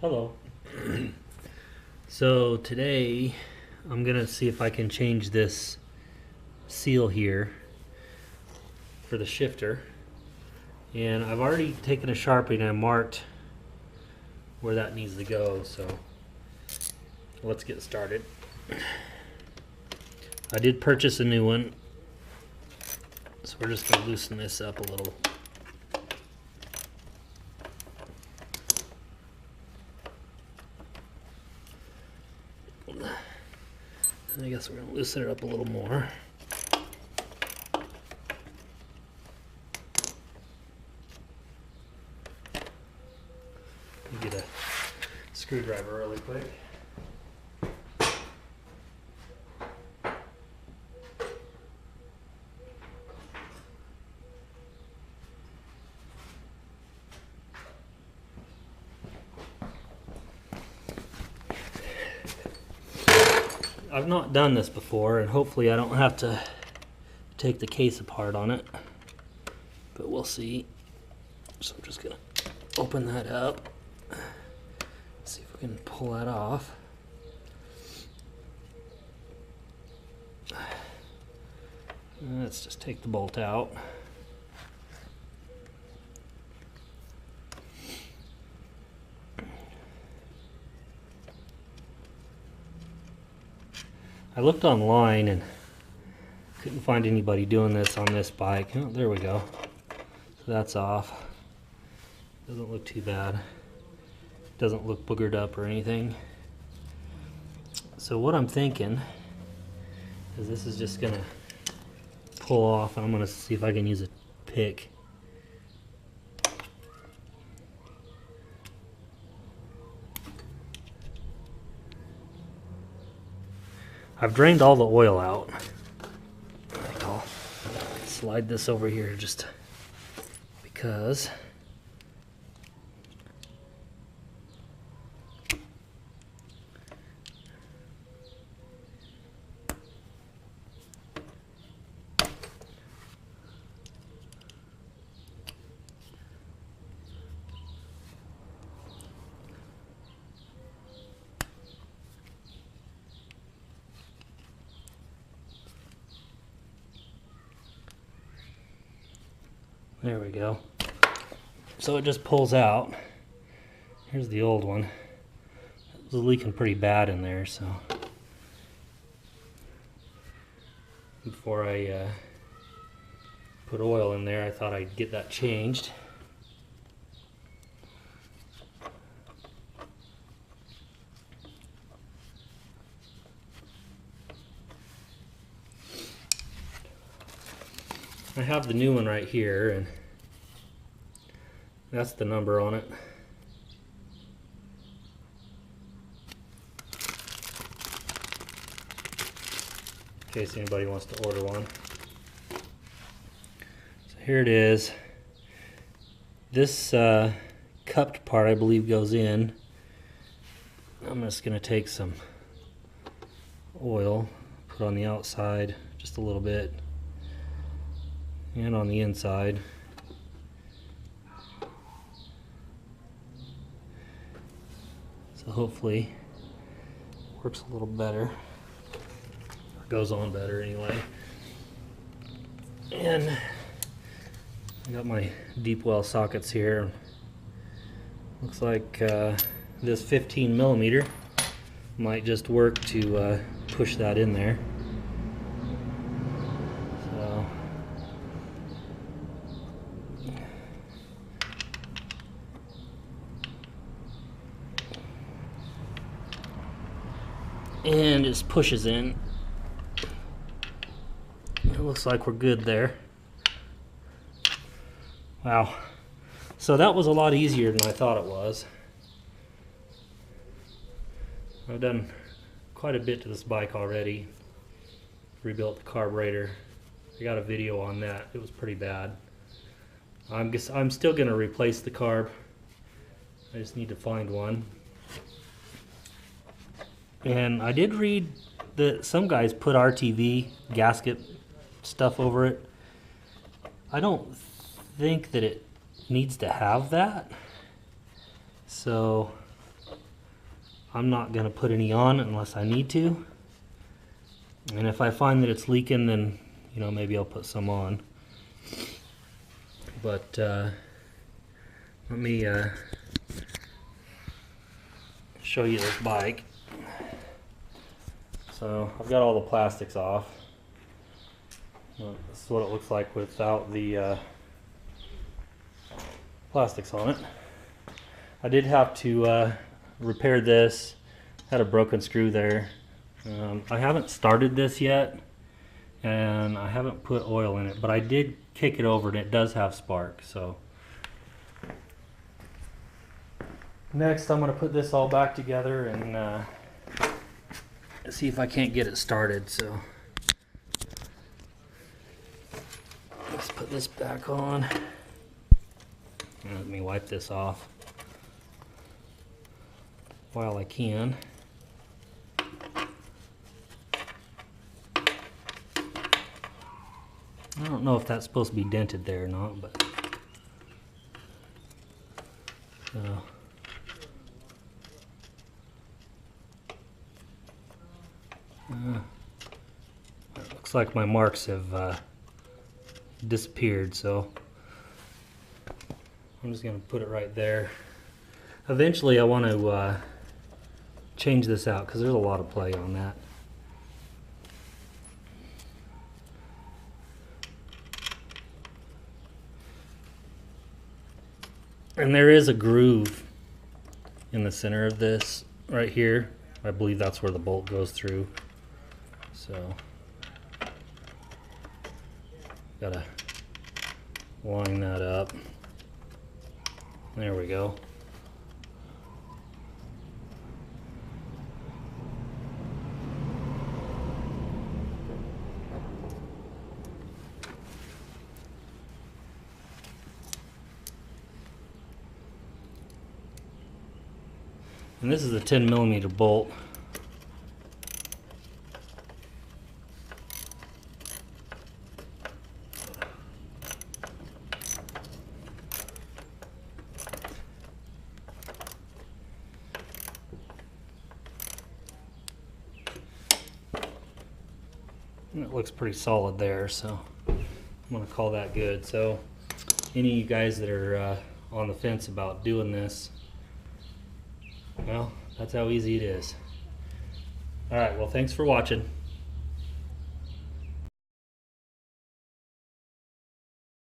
Hello. So today I'm gonna see if I can change this seal here for the shifter, and I've already taken a Sharpie and I marked where that needs to go, so let's get started. I did purchase a new one, so we're just gonna loosen this up a little. I guess we're going to loosen it up a little more. Get a screwdriver really quick. I've not done this before, and hopefully I don't have to take the case apart on it, but we'll see. So I'm just gonna open that up, see if we can pull that off. Let's just take the bolt out. I looked online and couldn't find anybody doing this on this bike. Oh, there we go. So that's off. Doesn't look too bad. Doesn't look boogered up or anything. So what I'm thinking is this is just gonna pull off, and I'm gonna see if I can use a pick. I've drained all the oil out. I think I'll slide this over here just because there we go. So it just pulls out. Here's the old one. It was leaking pretty bad in there, so before I put oil in there, I thought I'd get that changed. I have the new one right here, and that's the number on it. In case anybody wants to order one. So here it is. This cupped part, I believe, goes in. I'm just going to take some oil, put on the outside just a little bit, and on the inside. So hopefully it works a little better, or goes on better anyway. And I got my deep well sockets here. Looks like this 15mm might just work to push that in there. And just pushes in. It looks like we're good there. Wow. So that was a lot easier than I thought it was. I've done quite a bit to this bike already. Rebuilt the carburetor. I got a video on that. It was pretty bad. I'm still going to replace the carb. I just need to find one. And I did read that some guys put RTV gasket stuff over it. I don't think that it needs to have that. So I'm not going to put any on unless I need to. And if I find that it's leaking, then, you know, maybe I'll put some on. But let me show you this bike. So I've got all the plastics off. This is what it looks like without the plastics on it. I did have to repair this. Had a broken screw there. I haven't started this yet, and I haven't put oil in it, but I did kick it over and it does have spark. So next I'm going to put this all back together and see if I can't get it started. So let's put this back on. Let me wipe this off while I can. I don't know if that's supposed to be dented there or not, but it looks like my marks have disappeared, so I'm just going to put it right there. Eventually I want to change this out because there's a lot of play on that. And there is a groove in the center of this right here. I believe that's where the bolt goes through. So gotta line that up. There we go. And this is a 10mm bolt. And it looks pretty solid there, so I'm going to call that good. So any of you guys that are on the fence about doing this, well, that's how easy it is. Alright, well, thanks for watching.